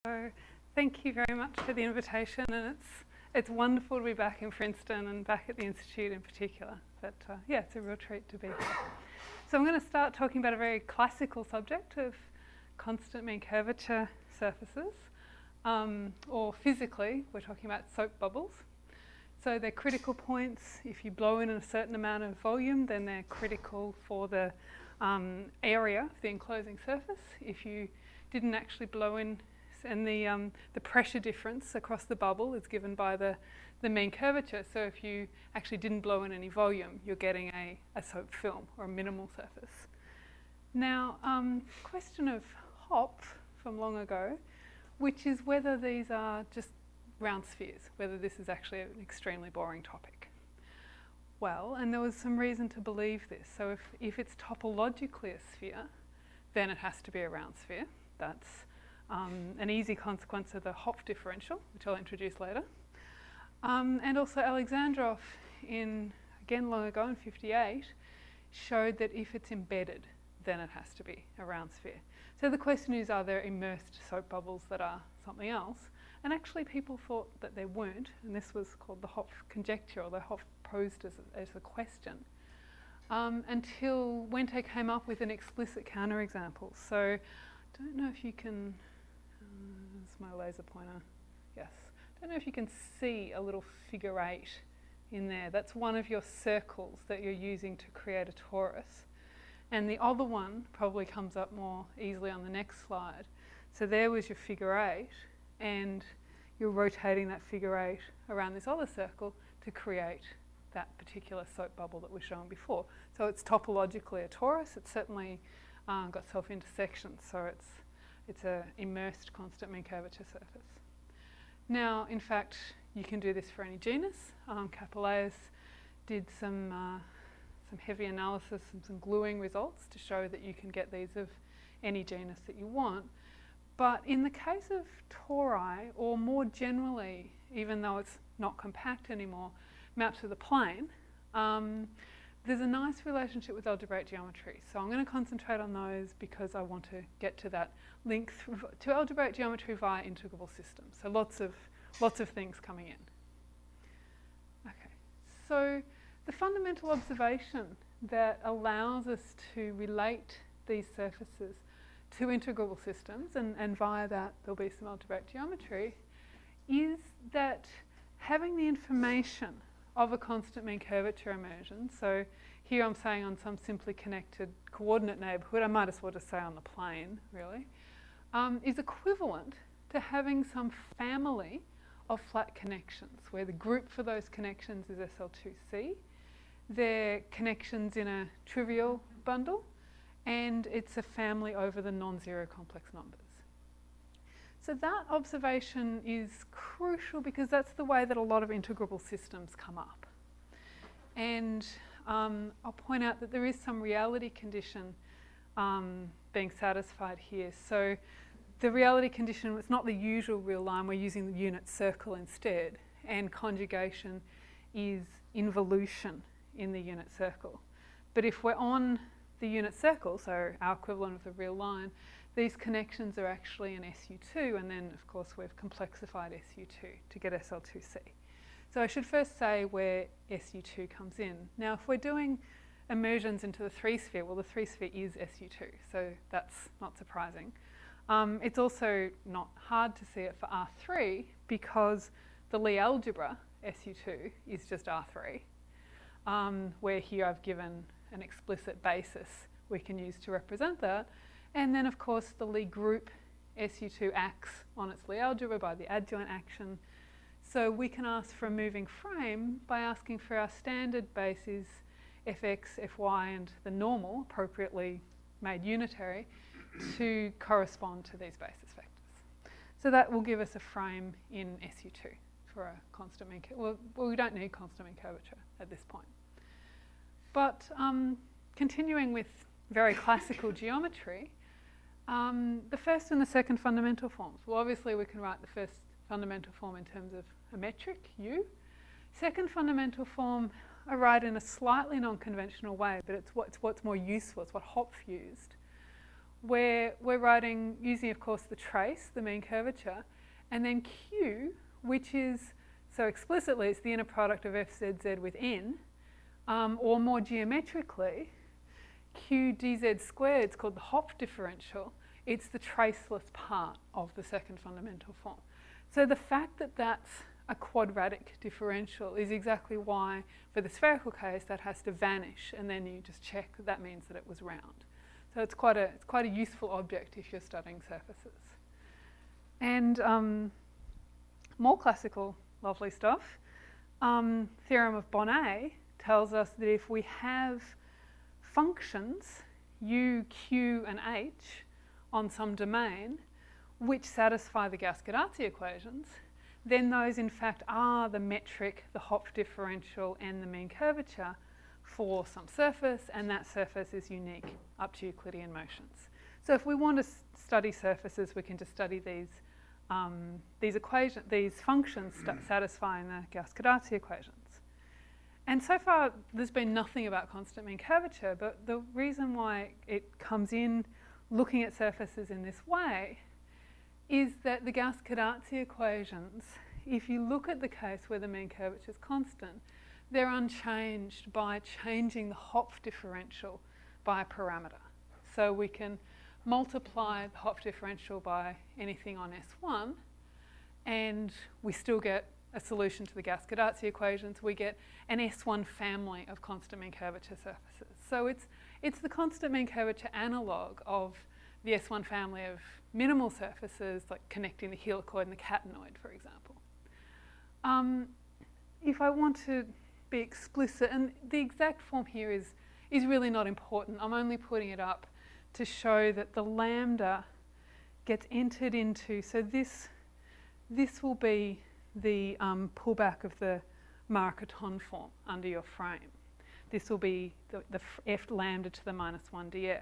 So thank you very much for the invitation, and it's wonderful to be back in Princeton and back at the Institute in particular. But yeah, it's a real treat to be here. So I'm going to start talking about a very classical subject of constant mean curvature surfaces, or physically, we're talking about soap bubbles. So they're critical points. If you blow in a certain amount of volume, then they're critical for the area of the enclosing surface. If you didn't actually blow in, and the pressure difference across the bubble is given by the mean curvature. So if you actually didn't blow in any volume, you're getting a soap film or a minimal surface. Now, question of Hopf from long ago, which is whether these are just round spheres, whether this is actually an extremely boring topic. Well, and there was some reason to believe this. So if it's topologically a sphere, then it has to be a round sphere. That's an easy consequence of the Hopf differential, which I'll introduce later. And also Alexandrov, again long ago in '58, showed that if it's embedded, then it has to be a round sphere. So the question is, are there immersed soap bubbles that are something else? And actually people thought that there weren't, and this was called the Hopf conjecture, or the Hopf posed as a question, until Wente came up with an explicit counterexample. So I don't know if you can, that's my laser pointer, yes. I don't know if you can see a little figure 8 in there. That's one of your circles that you're using to create a torus. And the other one probably comes up more easily on the next slide. So there was your figure 8, and you're rotating that figure 8 around this other circle to create that particular soap bubble that was shown before. So it's topologically a torus. It's certainly got self-intersections, so it's an immersed constant mean curvature surface. Now, in fact, you can do this for any genus. Capelleus did some heavy analysis and some gluing results to show that you can get these of any genus that you want. But in the case of tori, or more generally, even though it's not compact anymore, mapped to the plane, there's a nice relationship with algebraic geometry. So I'm going to concentrate on those because I want to get to that link to algebraic geometry via integrable systems. So lots of things coming in. Okay, so the fundamental observation that allows us to relate these surfaces to integrable systems, and via that there'll be some algebraic geometry, is that having the information of a constant mean curvature immersion, so here I'm saying on some simply connected coordinate neighbourhood, I might as well just say on the plane really, is equivalent to having some family of flat connections where the group for those connections is SL2C. They're connections in a trivial bundle, and it's a family over the non-zero complex numbers. So that observation is crucial because that's the way that a lot of integrable systems come up. And I'll point out that there is some reality condition being satisfied here. So the reality condition, it's not the usual real line, we're using the unit circle instead, and conjugation is involution in the unit circle. But if we're on the unit circle, so our equivalent of the real line, these connections are actually in SU2, and then of course we've complexified SU2 to get SL2C. So I should first say where SU2 comes in. Now if we're doing immersions into the 3-sphere, well the 3-sphere is SU2, so that's not surprising. It's also not hard to see it for R3 because the Lie algebra, SU2, is just R3, where here I've given an explicit basis we can use to represent that. And then of course the Lie group SU2 acts on its Lie algebra by the adjoint action. So we can ask for a moving frame by asking for our standard bases fx, fy and the normal, appropriately made unitary, to correspond to these basis vectors. So that will give us a frame in SU2 for a constant mean curvature. Well, we don't need constant mean curvature at this point. But continuing with very classical geometry, the first and the second fundamental forms. Well, obviously we can write the first fundamental form in terms of a metric, U. Second fundamental form I write in a slightly non-conventional way, but it's what's more useful. It's what Hopf used, where we're writing using, of course, the trace, the mean curvature, and then Q, which is, so explicitly, it's the inner product of f z z with n, or more geometrically, Q dz squared, it's called the Hopf differential. It's the traceless part of the second fundamental form. So the fact that that's a quadratic differential is exactly why, for the spherical case, that has to vanish, and then you just check that means that it was round. So it's quite a useful object if you're studying surfaces. And more classical, lovely stuff. Theorem of Bonnet tells us that if we have functions u, q, and h on some domain which satisfy the Gauss-Codazzi equations, then those in fact are the metric, the Hopf differential, and the mean curvature for some surface, and that surface is unique up to Euclidean motions. So if we want to study surfaces, we can just study these functions satisfying the Gauss-Codazzi equations. And so far, there's been nothing about constant mean curvature, but the reason why it comes in looking at surfaces in this way is that the Gauss-Codazzi equations, if you look at the case where the mean curvature is constant, they're unchanged by changing the Hopf differential by a parameter. So we can multiply the Hopf differential by anything on S1, and we still get a solution to the Gauss-Codazzi equations. We get an S1 family of constant mean curvature surfaces. So it's the constant mean curvature analogue of the S1 family of minimal surfaces, like connecting the helicoid and the catenoid, for example. If I want to be explicit, and the exact form here is really not important. I'm only putting it up to show that the lambda gets entered into, so this will be the pullback of the Marcaton form under your frame. This will be the f lambda to the -1 df.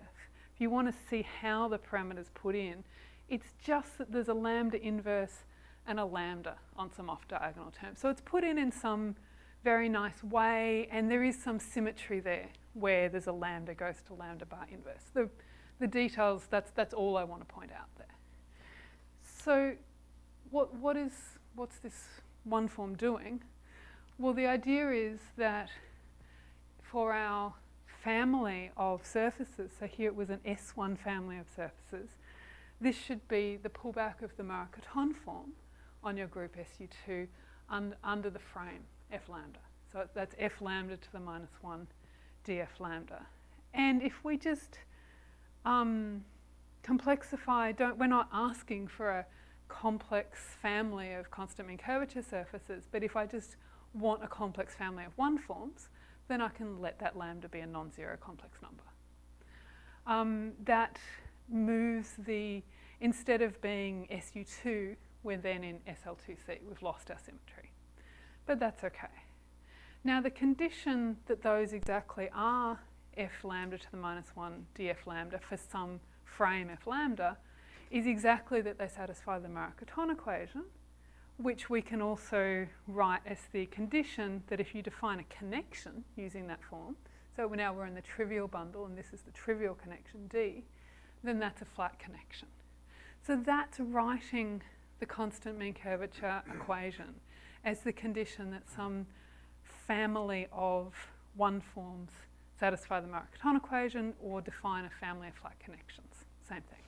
If you want to see how the parameter's put in, it's just that there's a lambda inverse and a lambda on some off-diagonal terms. So it's put in some very nice way, and there is some symmetry there where there's a lambda goes to lambda bar inverse. The details, that's all I want to point out there. So what's this one form doing? Well, the idea is that for our family of surfaces, so here it was an S1 family of surfaces, this should be the pullback of the Marcaton form on your group SU2 under the frame f lambda. So that's f lambda to the -1 df lambda. And if we just complexify, we're not asking for a complex family of constant mean curvature surfaces, but if I just want a complex family of one forms, then I can let that lambda be a non-zero complex number. That moves instead of being SU2, we're then in SL2C. We've lost our symmetry. But that's okay. Now the condition that those exactly are f lambda to the -1 df lambda for some frame f lambda is exactly that they satisfy the Marcaton equation, which we can also write as the condition that if you define a connection using that form, so now we're in the trivial bundle and this is the trivial connection D, then that's a flat connection. So that's writing the constant mean curvature equation as the condition that some family of one forms satisfy the Marcaton equation or define a family of flat connections. Same thing.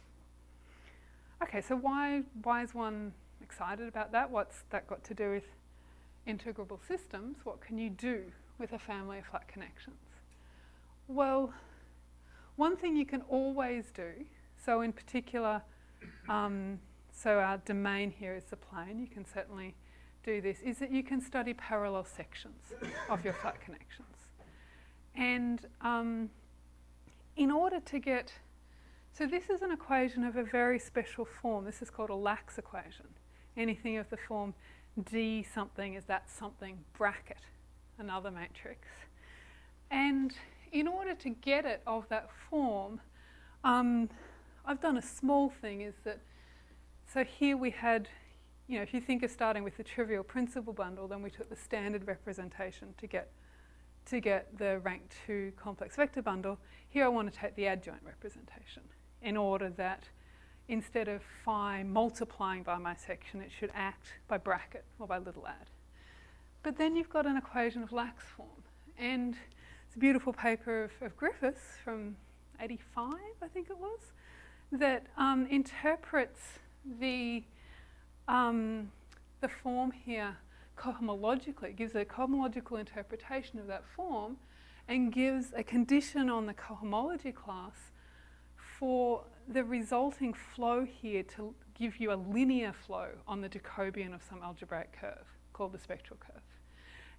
Okay, so why is one excited about that? What's that got to do with integrable systems? What can you do with a family of flat connections? Well, one thing you can always do, so in particular, so our domain here is the plane, you can certainly do this, is that you can study parallel sections of your flat connections. And in order to get, so this is an equation of a very special form. This is called a lax equation. Anything of the form D something is that something bracket, another matrix. And in order to get it of that form, I've done a small thing, is that, so here we had, if you think of starting with the trivial principal bundle, then we took the standard representation to get the rank 2 complex vector bundle. Here I want to take the adjoint representation. in order that instead of phi multiplying by my section, it should act by bracket or by little add. But then you've got an equation of lax form. And it's a beautiful paper of Griffiths from 85, I think it was, that interprets the form here cohomologically, gives a cohomological interpretation of that form, and gives a condition on the cohomology class for the resulting flow here to give you a linear flow on the Jacobian of some algebraic curve called the spectral curve.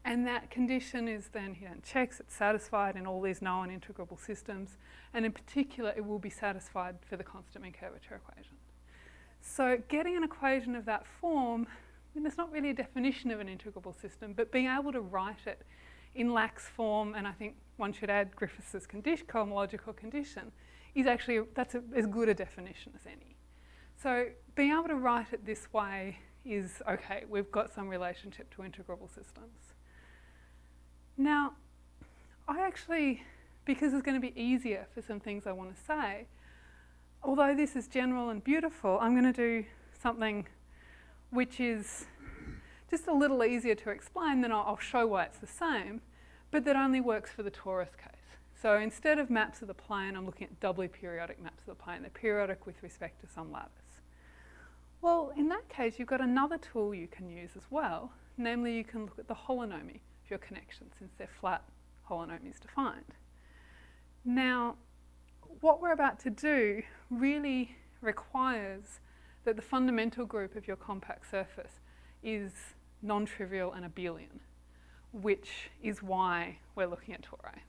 And that condition is then, he then checks it's satisfied in all these known integrable systems, and in particular it will be satisfied for the constant mean curvature equation. So getting an equation of that form, I mean, there's not really a definition of an integrable system, but being able to write it in lax form, and I think one should add Griffiths' condition, cohomological condition, is actually, that's as good a definition as any. So being able to write it this way is okay, we've got some relationship to integrable systems. Now, I actually, because it's going to be easier for some things I want to say, although this is general and beautiful, I'm going to do something which is just a little easier to explain, then I'll show why it's the same, but that only works for the torus case. So instead of maps of the plane, I'm looking at doubly periodic maps of the plane. They're periodic with respect to some lattice. Well, in that case, you've got another tool you can use as well, namely you can look at the holonomy of your connection, since they're flat holonomies defined. Now, what we're about to do really requires that the fundamental group of your compact surface is non-trivial and abelian, which is why we're looking at Tori.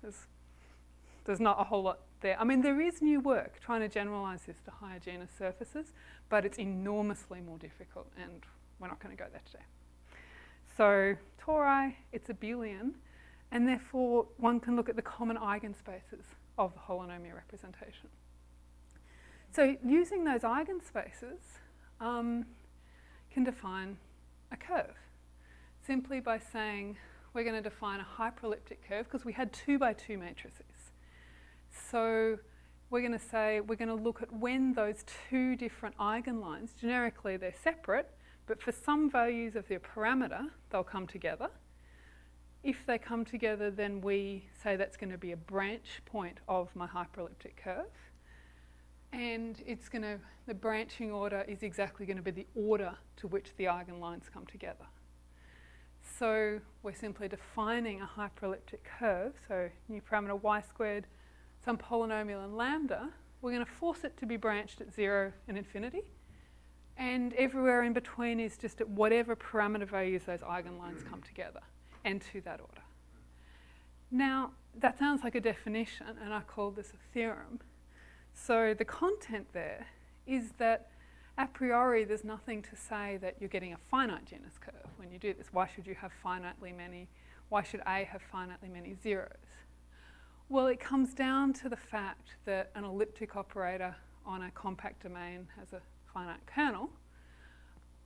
There's not a whole lot there. I mean, there is new work trying to generalise this to higher genus surfaces, but it's enormously more difficult, and we're not going to go there today. So Tori, it's abelian, and therefore one can look at the common eigenspaces of the holonomial representation. So using those eigenspaces can define a curve, simply by saying we're going to define a hyperelliptic curve, because we had 2 by 2 matrices. So we're going to say we're going to look at when those 2 different eigenlines, generically they're separate, but for some values of their parameter, they'll come together. If they come together, then we say that's going to be a branch point of my hyperelliptic curve. And it's going to, the branching order is exactly going to be the order to which the eigenlines come together. So we're simply defining a hyperelliptic curve, so new parameter y squared, some polynomial in lambda. We're going to force it to be branched at 0 and infinity. And everywhere in between is just at whatever parameter values those eigenlines come together, and to that order. Now, that sounds like a definition, and I call this a theorem. So the content there is that a priori there's nothing to say that you're getting a finite genus curve when you do this. Why should you have finitely many, why should A have finitely many zeros? Well, it comes down to the fact that an elliptic operator on a compact domain has a finite kernel,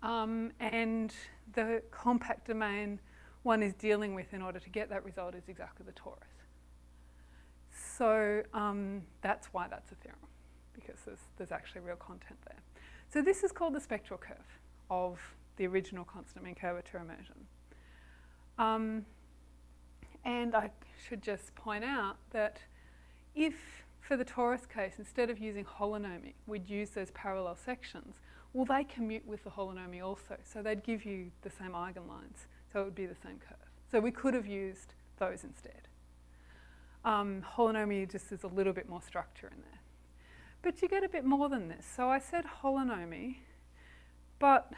and the compact domain one is dealing with in order to get that result is exactly the torus. So that's why that's a theorem, because there's actually real content there. So this is called the spectral curve of the original constant mean curvature immersion. And I should just point out that if, for the torus case, instead of using holonomy, we'd use those parallel sections, well, they commute with the holonomy also. So they'd give you the same eigenlines. So it would be the same curve. So we could have used those instead. Holonomy just is a little bit more structure in there. But you get a bit more than this. So I said holonomy, but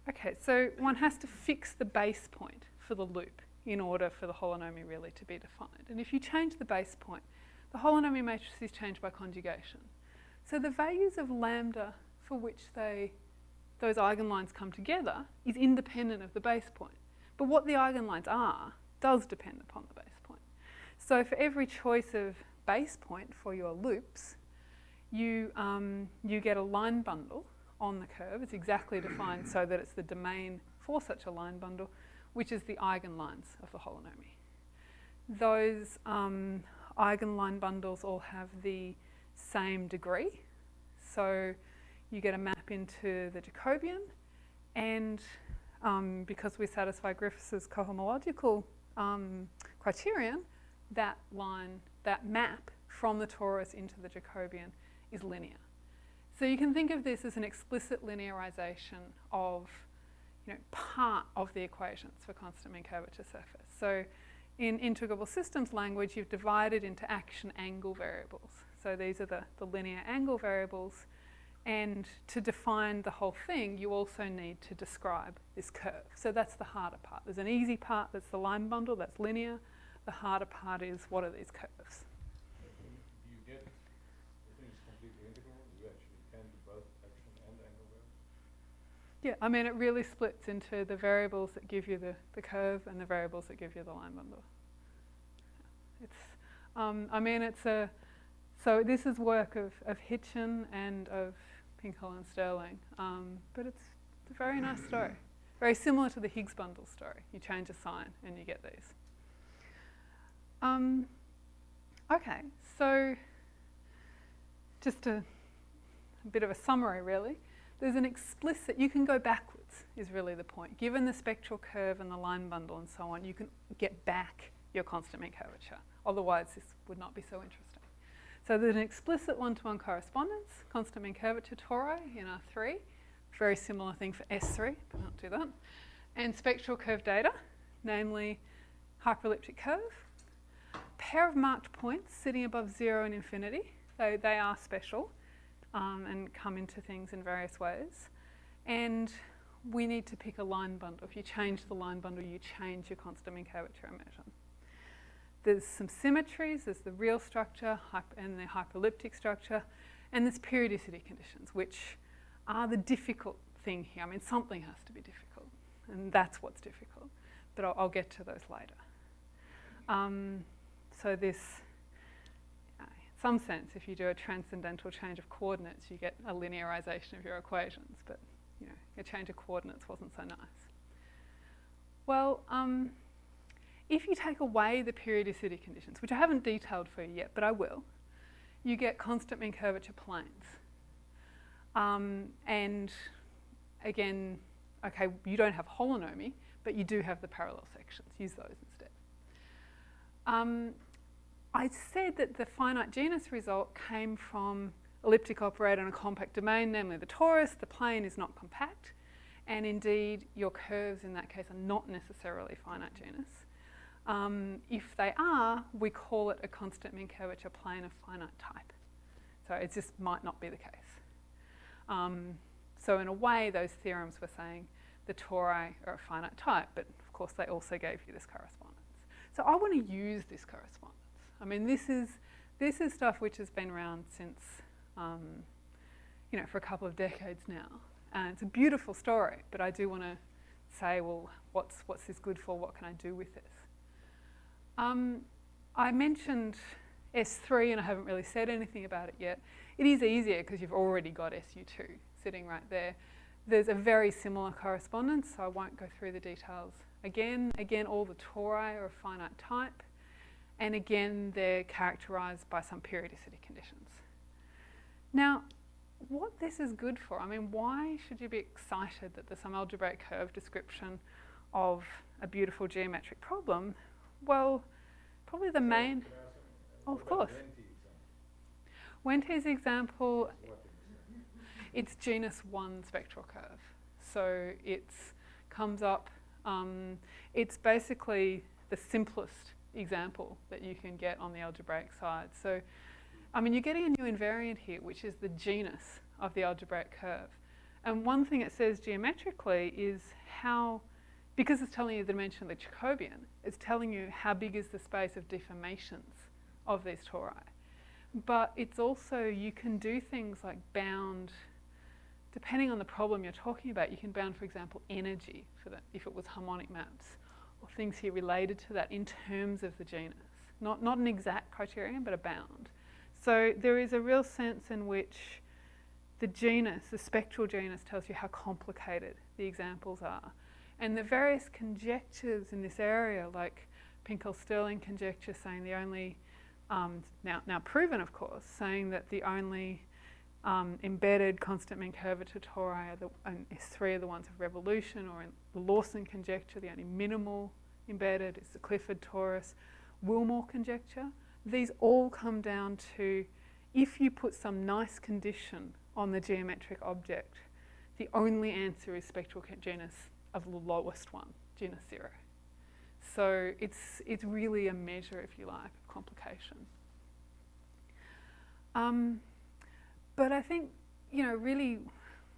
okay, so one has to fix the base point for the loop in order for the holonomy really to be defined. And if you change the base point, the holonomy matrix is changed by conjugation. So the values of lambda for which those eigenlines come together is independent of the base point. But what the eigenlines are does depend upon the base point. So for every choice of base point for your loops, you get a line bundle on the curve. It's exactly defined so that it's the domain for such a line bundle, which is the eigenlines of the holonomy. Those eigenline bundles all have the same degree. So you get a map into the Jacobian, and because we satisfy Griffiths's cohomological criterion, that line, that map from the torus into the Jacobian is linear. So you can think of this as an explicit linearization of, part of the equations for constant mean curvature surface. So in integrable systems language, you've divided into action angle variables. So these are the linear angle variables. And to define the whole thing, you also need to describe this curve. So that's the harder part. There's an easy part, that's the line bundle, that's linear. The harder part is, what are these curves? Do you get the things completely integral? You actually can do both action and angle variables? Yeah, I mean, it really splits into the variables that give you the curve and the variables that give you the line bundle. It's, so this is work of Hitchen and of Pinkel and Stirling, but it's a very nice story. Very similar to the Higgs bundle story. You change a sign and you get these. Okay, so just a bit of a summary really. There's an explicit, you can go backwards is really the point. Given the spectral curve and the line bundle and so on, you can get back your constant mean curvature. Otherwise this would not be so interesting. So there's an explicit one-to-one correspondence, constant mean curvature Tori in R3. Very similar thing for S3, but not do that. And spectral curve data, namely hyperelliptic curve. Pair of marked points sitting above 0 and infinity. They are special and come into things in various ways. And we need to pick a line bundle. If you change the line bundle, you change your constant mean curvature immersion. There's some symmetries, there's the real structure and the hyperelliptic structure, and there's periodicity conditions, which are the difficult thing here. I mean, something has to be difficult, and that's what's difficult, but I'll get to those later. So this, in some sense, if you do a transcendental change of coordinates, you get a linearization of your equations, but a change of coordinates wasn't so nice. Well, if you take away the periodicity conditions, which I haven't detailed for you yet, but I will, you get constant mean curvature planes. And again, okay, you don't have holonomy, but you do have the parallel sections. Use those instead. I said that the finite genus result came from elliptic operator in a compact domain, namely the torus. The plane is not compact, and indeed your curves in that case are not necessarily finite genus. If they are, we call it a constant mean curvature plane of finite type. So it just might not be the case. So in a way, those theorems were saying the tori are a finite type, but of course they also gave you this correspondence. So I want to use this correspondence. I mean, this is stuff which has been around since, for a couple of decades now. And it's a beautiful story, but I do want to say, well, what's this good for? What can I do with this? I mentioned S3 and I haven't really said anything about it yet. It is easier because you've already got SU2 sitting right there. There's a very similar correspondence, so I won't go through the details again. Again, all the tori are of finite type, and again, they're characterized by some periodicity conditions. Now, what this is good for, I mean, why should you be excited that there's some algebraic curve description of a beautiful geometric problem? Well, probably the main... Oh, of course. Wente's example, it's genus 1 spectral curve. So it comes up, it's basically the simplest example that you can get on the algebraic side. So, I mean, you're getting a new invariant here, which is the genus of the algebraic curve. And one thing it says geometrically is how, because it's telling you the dimension of the Jacobian, it's telling you how big is the space of deformations of these tori. But it's also, you can do things like bound, depending on the problem you're talking about, you can bound, for example, energy for that, if it was harmonic maps, or things here related to that in terms of the genus. Not an exact criterion, but a bound. So there is a real sense in which the genus, the spectral genus, tells you how complicated the examples are. And the various conjectures in this area, like Pinkel-Stirling conjecture saying the only now proven, of course, saying that the only embedded constant mean curvature tori and S3 are the ones of revolution, or in the Lawson conjecture, the only minimal embedded is the Clifford torus. Wilmore conjecture. These all come down to, if you put some nice condition on the geometric object, the only answer is spectral genus of the lowest one, genus 0. So it's really a measure, if you like, of complication. But I think, really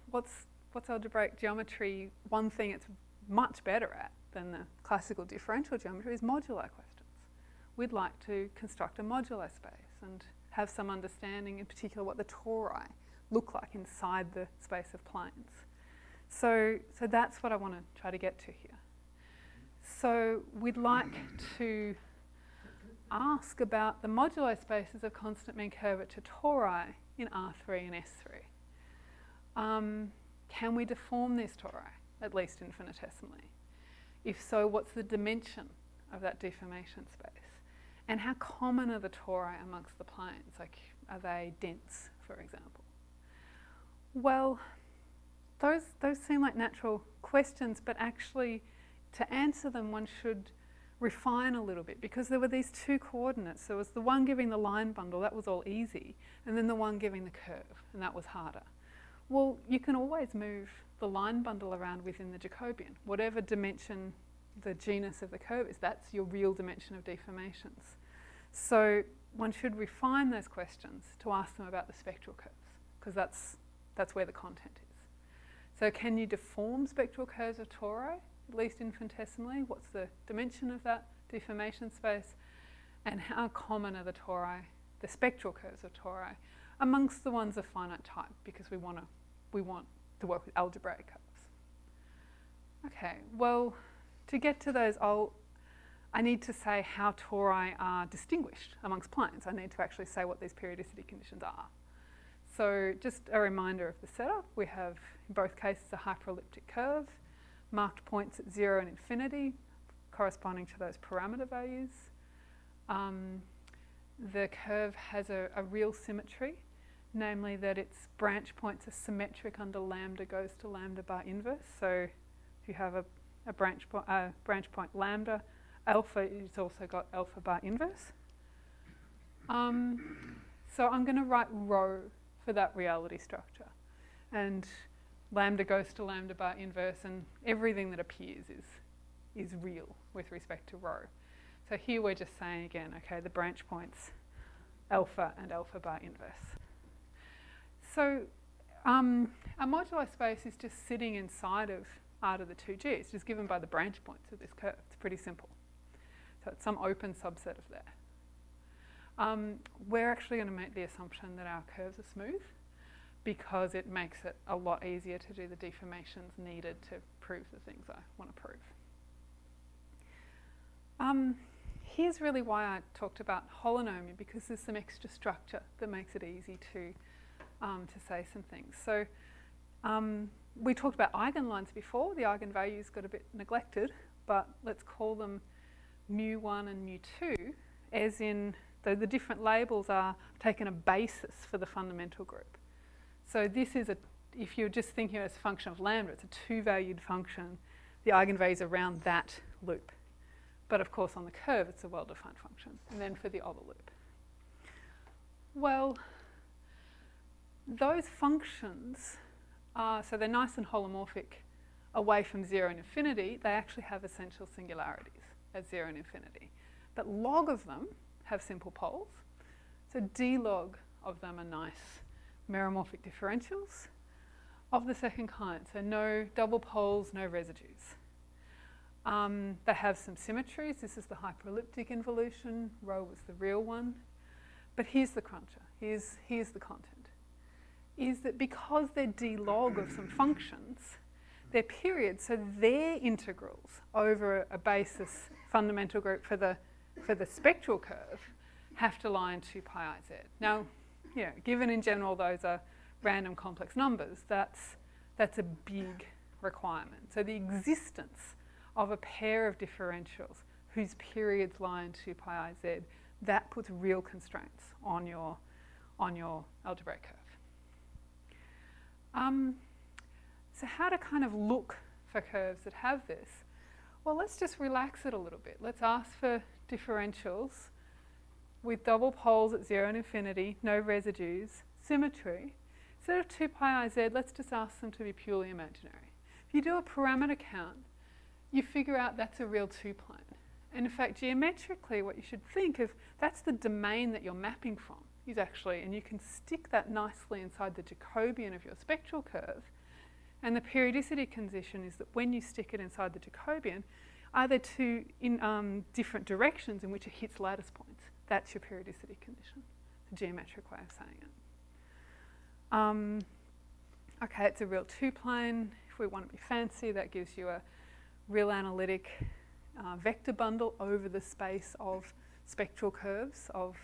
what's algebraic geometry, one thing it's much better at than the classical differential geometry is moduli questions. We'd like to construct a moduli-space and have some understanding, in particular, what the tori look like inside the space of planes. So that's what I want to try to get to here. So we'd like to ask about the moduli spaces of constant mean curvature tori in R3 and S3. Can we deform these tori, at least infinitesimally? If so, what's the dimension of that deformation space? And how common are the tori amongst the planes? Like, are they dense, for example? Well, those seem like natural questions, but actually to answer them one should refine a little bit, because there were these two coordinates. There was the one giving the line bundle, that was all easy, and then the one giving the curve, and that was harder. Well, you can always move the line bundle around within the Jacobian. Whatever dimension the genus of the curve is, that's your real dimension of deformations. So one should refine those questions to ask them about the spectral curves, because that's where the content is. So can you deform spectral curves of tori, at least infinitesimally? What's the dimension of that deformation space? And how common are the tori, the spectral curves of tori, amongst the ones of finite type, because we want to work with algebraic curves. Okay, well, to get to those, I need to say how tori are distinguished amongst planes. I need to actually say what these periodicity conditions are. So just a reminder of the setup. We have, in both cases, a hyperelliptic curve, marked points at 0 and infinity, corresponding to those parameter values. The curve has a real symmetry, namely that its branch points are symmetric under lambda goes to lambda bar inverse. So if you have a branch point lambda, alpha, it's also got alpha bar inverse. So I'm going to write rho for that reality structure. And lambda goes to lambda bar inverse, and everything that appears is real with respect to rho. So here we're just saying again, okay, the branch points alpha and alpha bar inverse. So a moduli space is just sitting inside of R to the 2g. It's just given by the branch points of this curve. It's pretty simple. So it's some open subset of there. We're actually going to make the assumption that our curves are smooth, because it makes it a lot easier to do the deformations needed to prove the things I want to prove. Here's really why I talked about holonomy, because there's some extra structure that makes it easy to say some things. So we talked about eigenlines before. The eigenvalues got a bit neglected, but let's call them mu1 and mu2, as in the different labels are taken a basis for the fundamental group. So this is if you're just thinking as a function of lambda, it's a two-valued function. The eigenvalues around that loop. But of course on the curve it's a well-defined function. And then for the other loop. Well, those functions are, so they're nice and holomorphic away from 0 and infinity. They actually have essential singularities at 0 and infinity. But log of them have simple poles. So d log of them are nice meromorphic differentials of the second kind. So no double poles, no residues. They have some symmetries. This is the hyperelliptic involution. Rho was the real one. But here's the cruncher. Here's the content. Is that because they're d log of some functions, they're periods, so their integrals over a basis fundamental group for the spectral curve have to lie in 2 pi I z. Now, given in general those are random complex numbers, that's a big requirement. So the existence of a pair of differentials whose periods lie in 2 pi I z that puts real constraints on your algebraic curve. So how to kind of look for curves that have this? Well, let's just relax it a little bit. Let's ask for differentials with double poles at 0 and infinity, no residues, symmetry. Instead of 2 pi I z, let's just ask them to be purely imaginary. If you do a parameter count, you figure out that's a real 2-plane. And in fact, geometrically, what you should think of, that's the domain that you're mapping from, is actually, and you can stick that nicely inside the Jacobian of your spectral curve. And the periodicity condition is that when you stick it inside the Jacobian, are there two in different directions in which it hits lattice points? That's your periodicity condition, the geometric way of saying it. Okay, it's a real 2-plane. If we want to be fancy, that gives you a real analytic vector bundle over the space of spectral curves of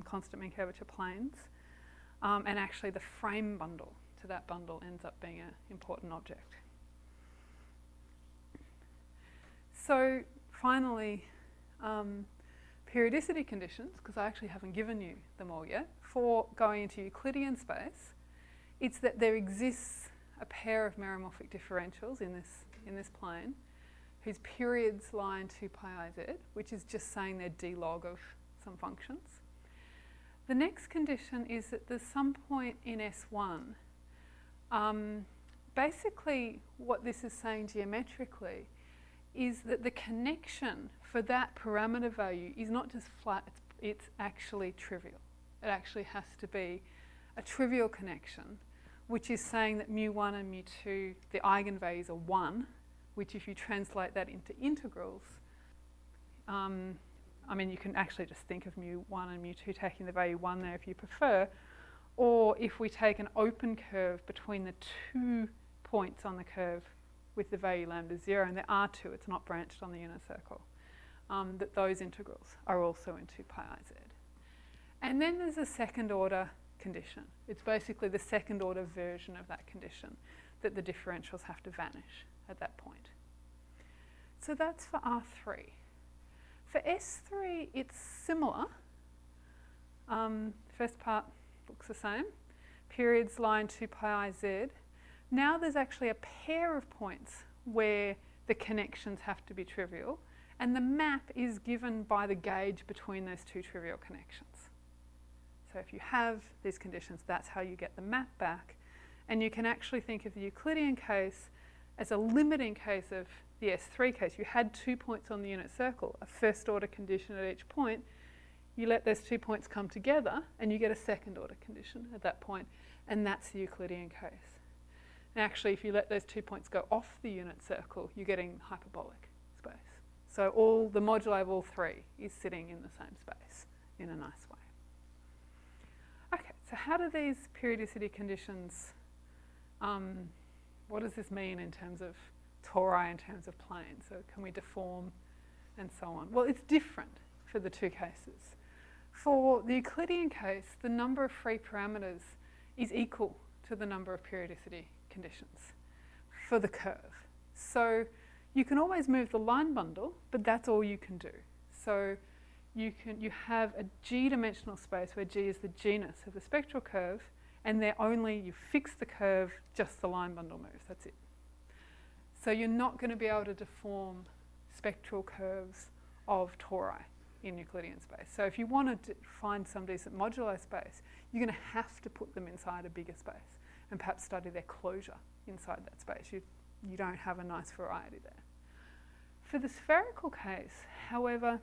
constant mean curvature planes. And actually the frame bundle to that bundle ends up being an important object. So finally, periodicity conditions, because I actually haven't given you them all yet, for going into Euclidean space, it's that there exists a pair of meromorphic differentials in this plane whose periods lie in 2 pi I z, which is just saying they're d log of some functions. The next condition is that there's some point in S1. Basically, what this is saying geometrically is that the connection for that parameter value is not just flat, it's actually trivial. It actually has to be a trivial connection, which is saying that mu1 and mu2, the eigenvalues are 1, which if you translate that into integrals, I mean, you can actually just think of mu1 and mu2 taking the value 1 there if you prefer, or if we take an open curve between the 2 points on the curve with the value lambda 0, and there are 2, it's not branched on the unit circle, that those integrals are also in 2 pi I z. And then there's a second order condition. It's basically the second order version of that condition, that the differentials have to vanish at that point. So that's for R3. For S3, it's similar. First part looks the same. Periods lie in 2 pi I z. Now there's actually a pair of points where the connections have to be trivial, and the map is given by the gauge between those two trivial connections. So if you have these conditions, that's how you get the map back. And you can actually think of the Euclidean case as a limiting case of the S3 case. You had 2 points on the unit circle, a first order condition at each point. You let those 2 points come together and you get a second order condition at that point, and that's the Euclidean case. And actually, if you let those 2 points go off the unit circle, you're getting hyperbolic space. So all the moduli of all 3 is sitting in the same space in a nice way. Okay, so how do these periodicity conditions, what does this mean in terms of tori, in terms of planes? So can we deform and so on? Well, it's different for the two cases. For the Euclidean case, the number of free parameters is equal to the number of periodicity conditions for the curve. So you can always move the line bundle, but that's all you can do. So you have a g-dimensional space where g is the genus of the spectral curve, and you fix the curve, just the line bundle moves, that's it. So you're not going to be able to deform spectral curves of tori in Euclidean space. So if you want to find some decent moduli space, you're going to have to put them inside a bigger space and perhaps study their closure inside that space. You don't have a nice variety there. For the spherical case, however,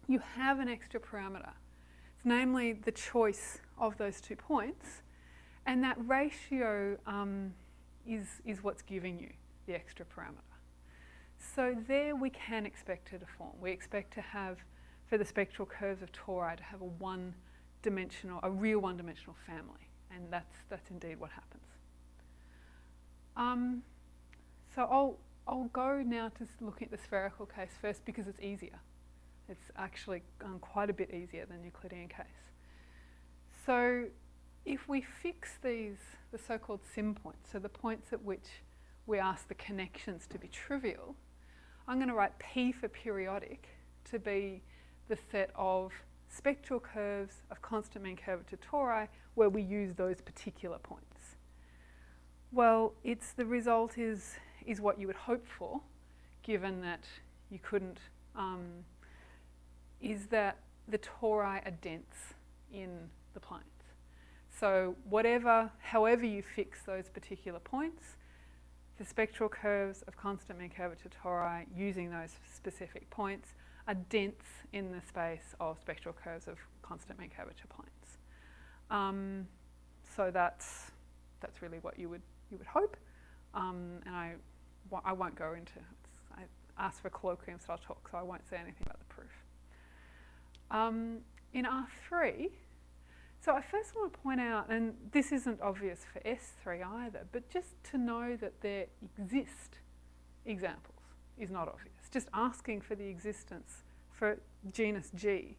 you have an extra parameter. It's namely the choice of those 2 points, and that ratio is what's giving you the extra parameter. So there we can expect to deform. We expect to have, for the spectral curves of tori, to have a real one-dimensional family, and that's indeed what happens. So I'll go now to looking at the spherical case first because it's easier. It's actually quite a bit easier than Euclidean case. So if we fix the so-called sim points, so the points at which we ask the connections to be trivial, I'm going to write P for periodic to be the set of spectral curves of constant mean curvature tori where we use those particular points? Well, the result is what you would hope for, given that you couldn't, is that the tori are dense in the planes. So however you fix those particular points, the spectral curves of constant mean curvature tori using those specific points are dense in the space of spectral curves of constant mean curvature planes. So that's really what you would hope, and I won't go into it. I asked for colloquium style talk, so I won't say anything about the proof. In R3, so I first want to point out, and this isn't obvious for S3 either, but just to know that there exist examples is not obvious. Just asking for the existence for genus G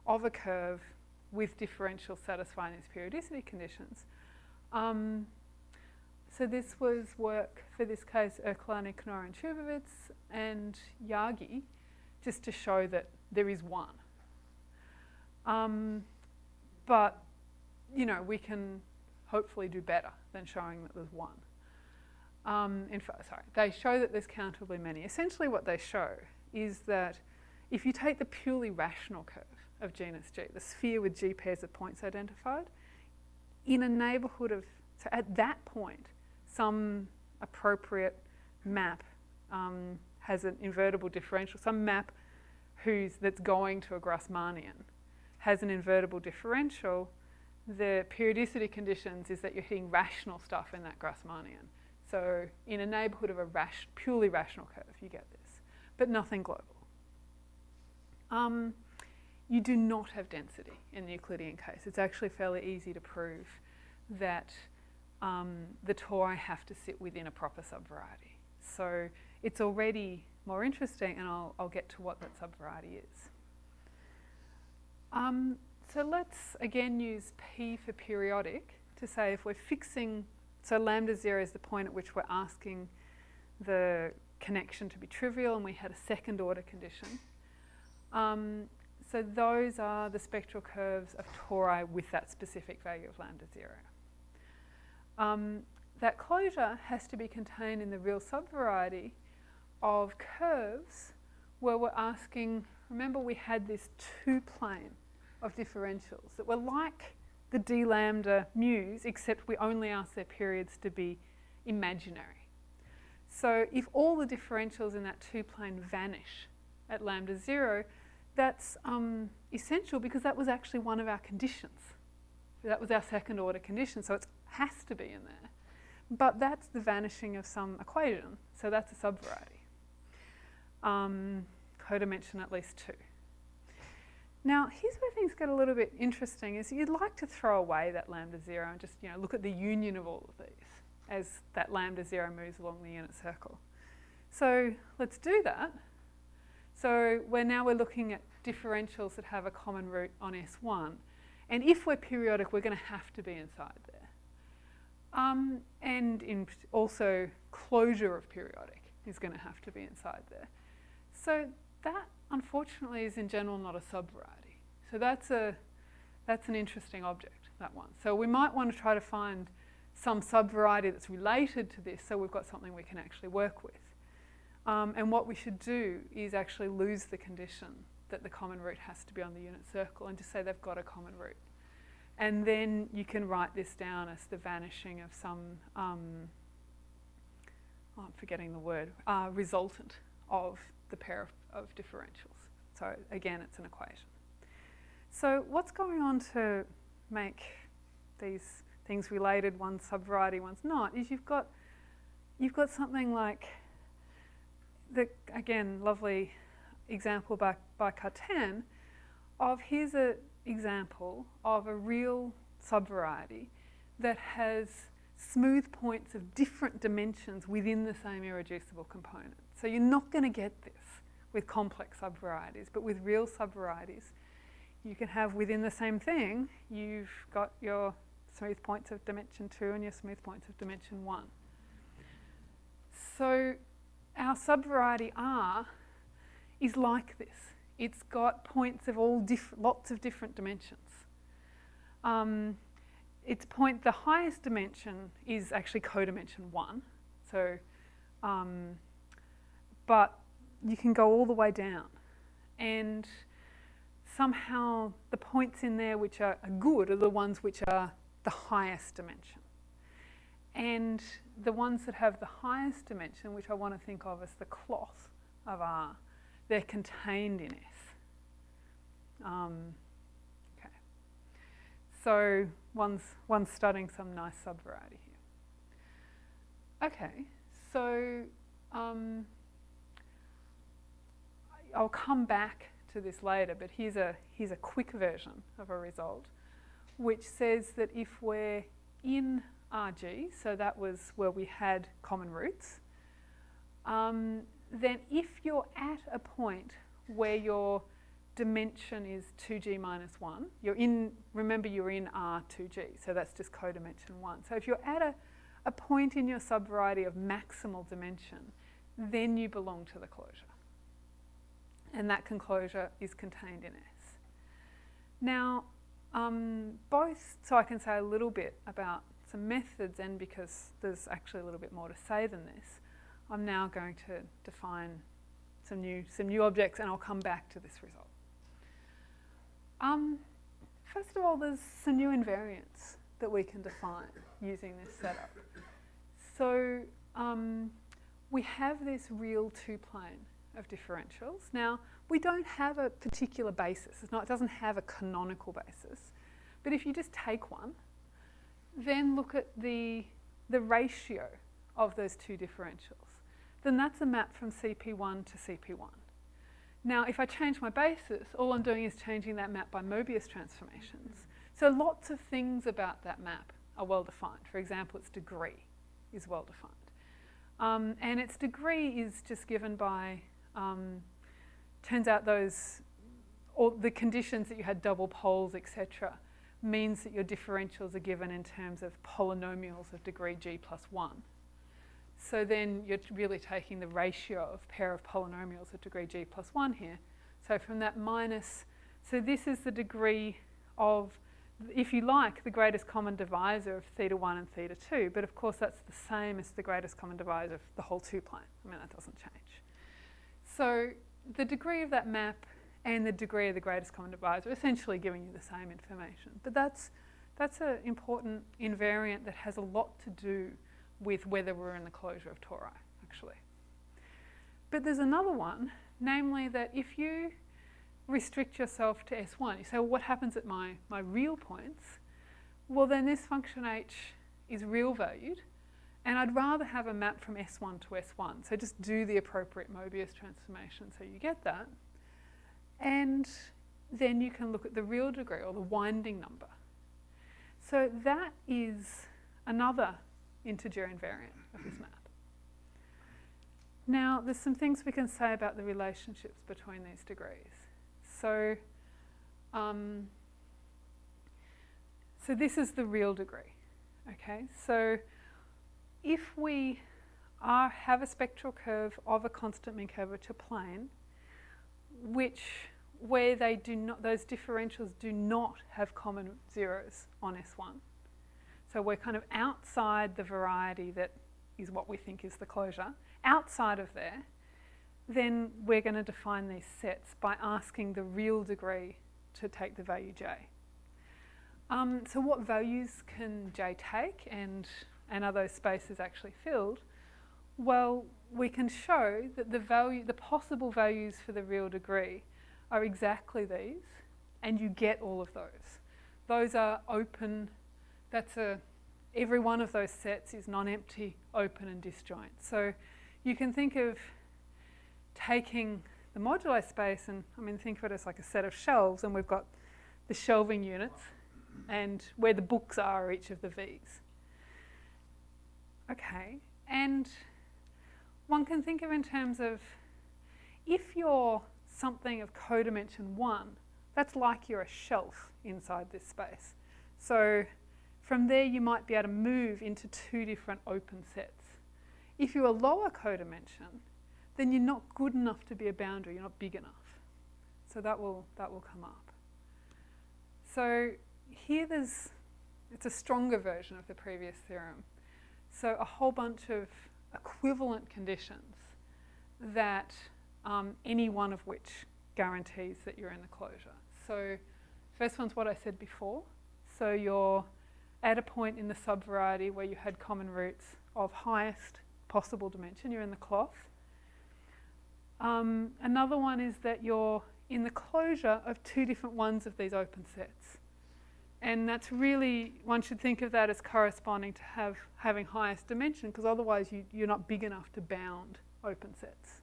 of a curve with differentials satisfying these periodicity conditions. So this was work, for this case, Euclidean, Knorr, Chubovitz, and Yagi, just to show that there is one. But, you know, we can hopefully do better than showing that there's one. They show that there's countably many. Essentially what they show is that if you take the purely rational curve of genus G, the sphere with G pairs of points identified, in a neighbourhood of, so at that point, some appropriate map has an invertible differential, some map that's going to a Grassmannian has an invertible differential, the periodicity conditions is that you're hitting rational stuff in that Grassmannian. So in a neighbourhood of a purely rational curve, you get this, but nothing global. You do not have density in the Euclidean case. It's actually fairly easy to prove that the tori have to sit within a proper subvariety. So it's already more interesting, and I'll get to what that subvariety is. So let's again use P for periodic to say if we're fixing, so lambda 0 is the point at which we're asking the connection to be trivial, and we had a second order condition. So those are the spectral curves of tori with that specific value of lambda 0. That closure has to be contained in the real subvariety of curves where we're asking, remember we had this two-plane of differentials that were like the d lambda mu's, except we only ask their periods to be imaginary. So if all the differentials in that two-plane vanish at lambda 0, that's essential because that was actually one of our conditions. That was our second order condition, so it has to be in there. But that's the vanishing of some equation, so that's a subvariety. Codimension at least 2. Now, here's where things get a little bit interesting, is you'd like to throw away that lambda 0 and just, you know, look at the union of all of these as that lambda 0 moves along the unit circle. So let's do that. So we're looking at differentials that have a common root on S1. And if we're periodic, we're going to have to be inside there. And also closure of periodic is going to have to be inside there. So that, unfortunately, is in general not a subvariety. So that's an interesting object, that one. So we might want to try to find some subvariety that's related to this, so we've got something we can actually work with. And what we should do is actually lose the condition that the common root has to be on the unit circle and just say they've got a common root. And then you can write this down as the vanishing of some, I'm forgetting the word, resultant of the pair of differentials. So again, it's an equation. So what's going on to make these things related, one's subvariety, one's not, is you've got something like the, again, lovely example by Cartan of, here's an example of a real subvariety that has smooth points of different dimensions within the same irreducible component. So you're not going to get this with complex subvarieties, but with real subvarieties, you can have within the same thing, you've got your smooth points of dimension 2 and your smooth points of dimension 1. So our subvariety R is like this. it's got points of lots of different dimensions. The highest dimension is actually codimension 1. So, but you can go all the way down. And somehow the points in there which are good are the ones which are the highest dimension. And the ones that have the highest dimension, which I want to think of as the cloth of R, they're contained in S. Okay. So one's studying some nice subvariety here. Okay, so I'll come back to this later, but here's a quick version of a result which says that if we're in RG, so that was where we had common roots, then if you're at a point where your dimension is 2g minus 1, remember you're in R2g, so that's just codimension 1. So if you're at a point in your subvariety of maximal dimension, then you belong to the closure. And that closure is contained in S. Now, so I can say a little bit about some methods, and because there's actually a little bit more to say than this, I'm now going to define some new objects, and I'll come back to this result. First of all, there's some new invariants that we can define using this setup. So we have this real two-plane of differentials. Now, we don't have a particular basis. It doesn't have a canonical basis. But if you just take one, then look at the ratio of those two differentials, then that's a map from CP1 to CP1. Now, if I change my basis, all I'm doing is changing that map by Mobius transformations. So lots of things about that map are well defined. For example, its degree is well defined. And its degree is just given by, turns out all the conditions that you had double poles, etc., means that your differentials are given in terms of polynomials of degree g plus 1. So then you're really taking the ratio of pair of polynomials of degree g plus 1 here. So from that minus, so this is the degree of, if you like, the greatest common divisor of theta 1 and theta 2, but of course that's the same as the greatest common divisor of the whole two-plane. I mean, that doesn't change. So the degree of that map and the degree of the greatest common divisor are essentially giving you the same information. But that's an important invariant that has a lot to do with whether we're in the closure of Tori, actually. But there's another one, namely that if you restrict yourself to S1, you say, well, what happens at my real points? Well, then this function h is real valued, and I'd rather have a map from S1 to S1. So just do the appropriate Mobius transformation so you get that. And then you can look at the real degree, or the winding number. So that is another integer invariant of this map. Now, there's some things we can say about the relationships between these degrees. So, so this is the real degree. Okay, so if we have a spectral curve of a constant mean curvature plane, where they do not, those differentials do not have common zeros on S1. So we're kind of outside the variety that is what we think is the closure. Outside of there, then we're going to define these sets by asking the real degree to take the value j. So what values can j take, and are those spaces actually filled? Well, we can show that the possible values for the real degree are exactly these, and you get all of those. Those are open. Every one of those sets is non-empty, open and disjoint. So you can think of taking the moduli-space and, think of it as like a set of shelves, and we've got the shelving units and where the books are each of the V's. Okay, and one can think of in terms of, if you're something of codimension 1, that's like you're a shelf inside this space. So from there you might be able to move into two different open sets. If you're a lower codimension, then you're not good enough to be a boundary, you're not big enough. So that will come up. So here it's a stronger version of the previous theorem. So a whole bunch of equivalent conditions that any one of which guarantees that you're in the closure. So first one's what I said before. So you're at a point in the subvariety where you had common roots of highest possible dimension, you're in the cloth. Another one is that you're in the closure of two different ones of these open sets. And that's really, one should think of that as corresponding to having highest dimension, because otherwise you're not big enough to bound open sets.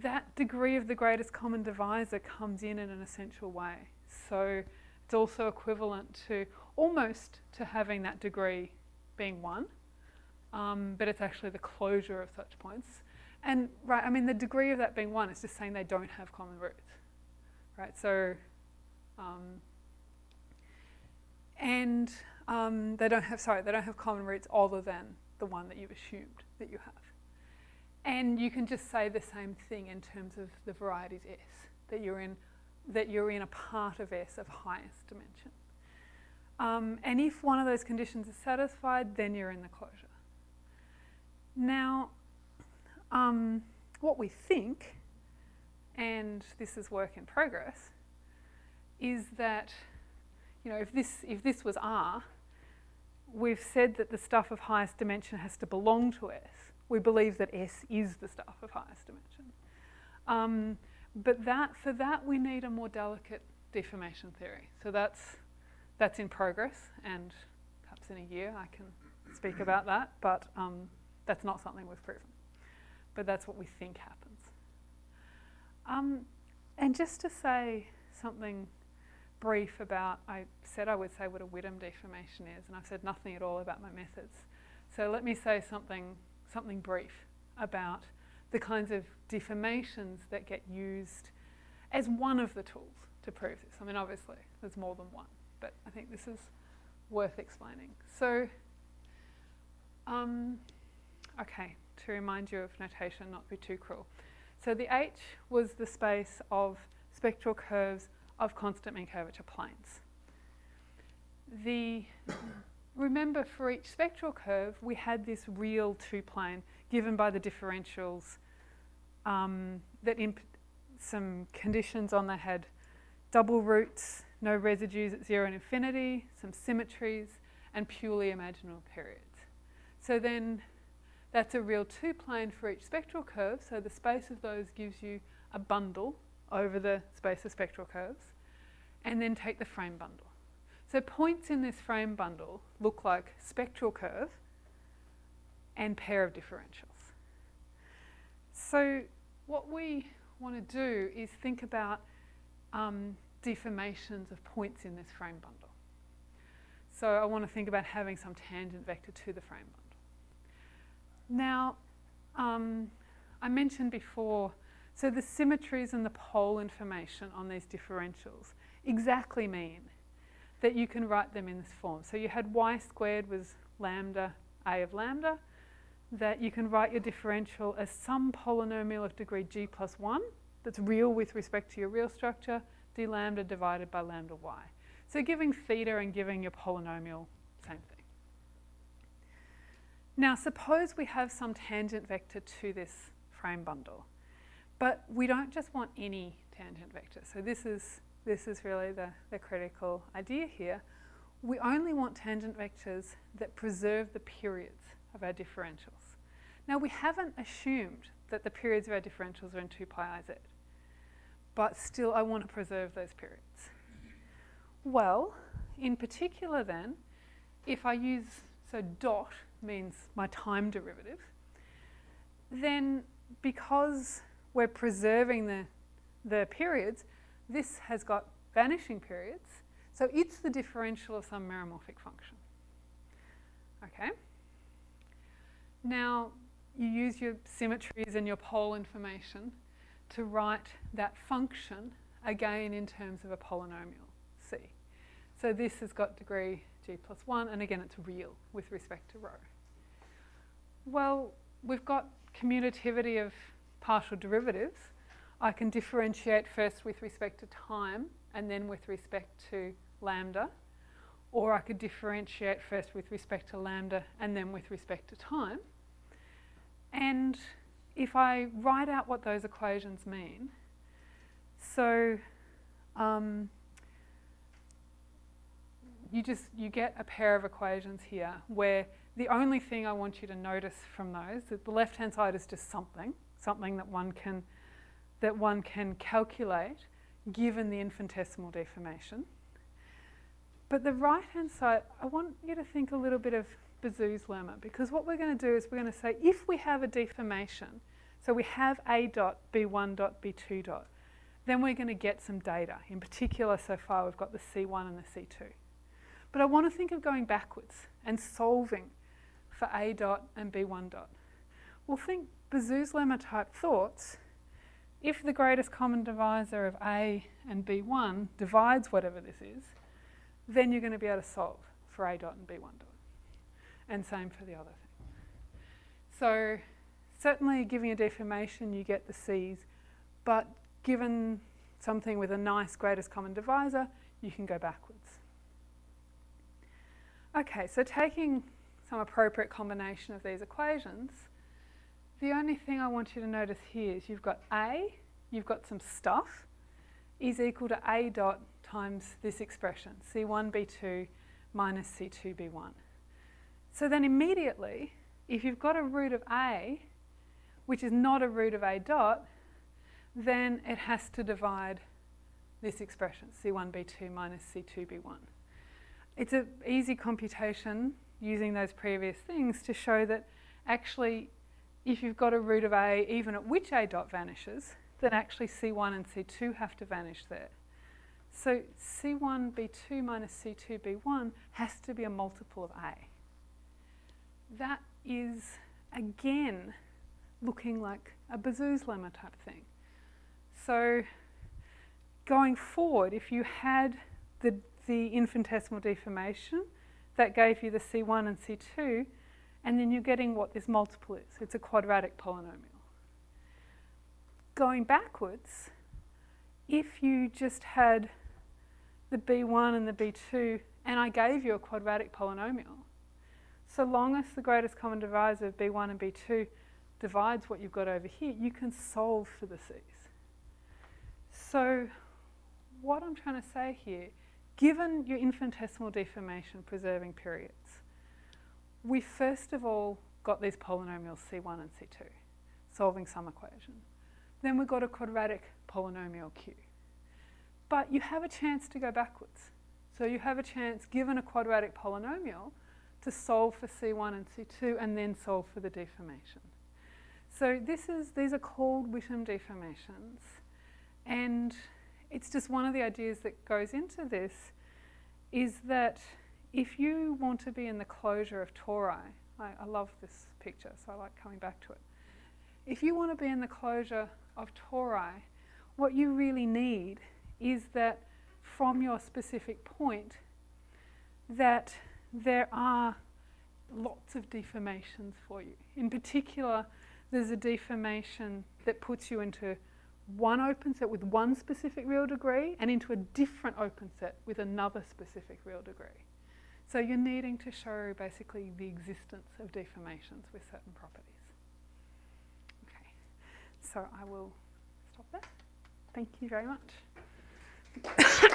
That degree of the greatest common divisor comes in an essential way. So it's also equivalent to almost to having that degree being 1, but it's actually the closure of such points. And right, I mean the degree of that being 1 is just saying they don't have common roots, right? So they don't have common roots other than the one that you've assumed that you have. And you can just say the same thing in terms of the varieties S, that you're in a part of S of highest dimension. And if one of those conditions is satisfied, then you're in the closure. Now, what we think, and this is work in progress, is that, you know, if this was R, we've said that the stuff of highest dimension has to belong to S. We believe that S is the stuff of highest dimension. But for that we need a more delicate deformation theory. So that's in progress, and perhaps in a year I can speak about that, but that's not something we've proven. But that's what we think happens. And just to say something brief about, I said I would say what a Whitham deformation is, and I've said nothing at all about my methods. So let me say something brief about the kinds of deformations that get used as one of the tools to prove this. I mean, obviously, there's more than one, but I think this is worth explaining. So, okay, to remind you of notation, not be too cruel. So the H was the space of spectral curves of constant mean curvature planes. Remember, for each spectral curve, we had this real two-plane given by the differentials that some conditions on they had double roots, no residues at 0 and infinity, some symmetries, and purely imaginable periods. So then that's a real two-plane for each spectral curve, so the space of those gives you a bundle over the space of spectral curves, and then take the frame bundle. So points in this frame bundle look like spectral curve and pair of differentials. So what we want to do is think about deformations of points in this frame bundle. So I want to think about having some tangent vector to the frame bundle. Now, I mentioned before, so the symmetries and the pole information on these differentials exactly mean that you can write them in this form. So you had y squared was lambda a of lambda, that you can write your differential as some polynomial of degree g plus 1 that's real with respect to your real structure, d lambda divided by lambda y. So giving theta and giving your polynomial, same thing. Now suppose we have some tangent vector to this frame bundle, but we don't just want any tangent vector. So this is really the critical idea here. We only want tangent vectors that preserve the periods of our differentials. Now we haven't assumed that the periods of our differentials are in 2 pi iz, but still I want to preserve those periods. Well, in particular then, if I use, so dot means my time derivative, then because we're preserving the periods, this has got vanishing periods, so it's the differential of some meromorphic function. Okay? Now, you use your symmetries and your pole information to write that function again in terms of a polynomial, C. So this has got degree g plus 1, and again it's real with respect to rho. Well, we've got commutativity of partial derivatives I can differentiate first with respect to time and then with respect to lambda, or I could differentiate first with respect to lambda and then with respect to time. And if I write out what those equations mean, so you get a pair of equations here where the only thing I want you to notice from those, that the left-hand side is just something that one can calculate given the infinitesimal deformation. But the right-hand side, I want you to think a little bit of Bezout's lemma, because what we're going to do is we're going to say if we have a deformation, so we have A dot, B1 dot, B2 dot, then we're going to get some data. In particular, so far we've got the C1 and the C2. But I want to think of going backwards and solving for A dot and B1 dot. We'll think Bezout's lemma type thoughts. If the greatest common divisor of A and B1 divides whatever this is, then you're going to be able to solve for A dot and B1 dot. And same for the other thing. So certainly giving a deformation you get the C's, but given something with a nice greatest common divisor, you can go backwards. Okay, so taking some appropriate combination of these equations, the only thing I want you to notice here is you've got A, you've got some stuff, is equal to A dot times this expression, C1b2 minus C2b1. So then immediately, if you've got a root of A, which is not a root of A dot, then it has to divide this expression, C1b2 minus C2b1. It's an easy computation using those previous things to show that actually if you've got a root of A, even at which A dot vanishes, then actually C1 and C2 have to vanish there. So C1b2 minus C2b1 has to be a multiple of A. That is, again, looking like a Bezout's lemma type thing. So going forward, if you had the infinitesimal deformation, that gave you the C1 and C2, and then you're getting what this multiple is. It's a quadratic polynomial. Going backwards, if you just had the B1 and the B2, and I gave you a quadratic polynomial, so long as the greatest common divisor of B1 and B2 divides what you've got over here, you can solve for the C's. So what I'm trying to say here, given your infinitesimal deformation preserving periods, we first of all got these polynomials C1 and C2, solving some equation. Then we got a quadratic polynomial Q. But you have a chance to go backwards. So you have a chance, given a quadratic polynomial, to solve for C1 and C2 and then solve for the deformation. So these are called Whitham deformations. And it's just one of the ideas that goes into this is that if you want to be in the closure of Tori, I love this picture, so I like coming back to it. If you want to be in the closure of Tori, what you really need is that from your specific point that there are lots of deformations for you. In particular, there's a deformation that puts you into one open set with one specific real degree and into a different open set with another specific real degree. So you're needing to show basically the existence of deformations with certain properties. Okay, so I will stop there. Thank you very much.